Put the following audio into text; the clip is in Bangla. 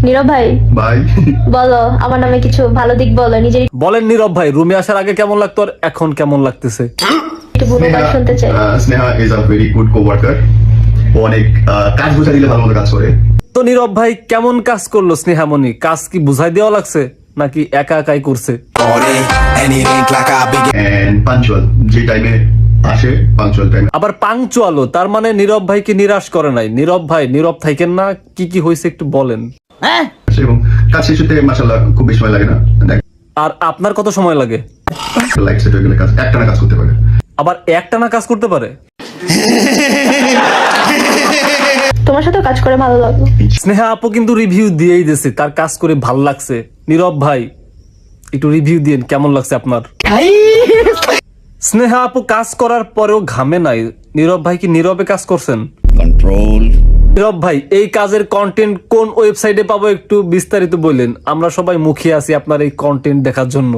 নীরব ভাই ভাই বলো, আমার নামে কিছু ভালো দিক বলো, নিজের বলেন নীরব ভাই, রুমে আসার আগে কেমন লাগতো আর এখন কেমন লাগতেছে? একটু গুণগান শুনতে চাই। Sneha is a very good coworker. ও অনেক কাজ বোঝা দিলে ভালো মতো কাজ করে। তো নীরব ভাই কেমন কাজ করলো স্নেহামণি? কাজ কি বুঝাই দেওয়া লাগছে নাকি একা একাই করছে? এন্ড পাঞ্চুয়াল, যে টাইমে আসে পাঞ্চুয়াল টাইমে। আবার পাংচুয়ালো, তার মানে নীরব ভাইকে নিরাশ করে নাই। নীরব ভাই নীরব থাকেন না, কি কি হয়েছে একটু বলেন। এবং কাজ শেষ হতে মাশাআল্লাহ খুব বেশি সময় লাগে না। আর আপনার কত সময় লাগে? লাইট সেট হয়ে গেলে কাজ একটানা কাজ করতে পারে। আবার একটানা কাজ করতে পারে? তোমার সাথে কাজ করে ভালো লাগলো। স্নেহা আপু কিন্তু রিভিউ দিয়েই দিয়েছে, তার কাজ করে ভালো লাগছে। নীরব ভাই একটু রিভিউ দিন, কেমন লাগছে আপনার? স্নেহা আপু কাজ করার পরেও ঘামে নাই। নীরব ভাই কি নীরবে কাজ করছেন? কন্ট্রোল। নীরব ভাই এই কাজের কন্টেন্ট কোন ওয়েবসাইটে পাবো একটু বিস্তারিত বললেন, আমরা সবাই মুখিয়ে আছি আপনার এই কন্টেন্ট দেখার জন্য।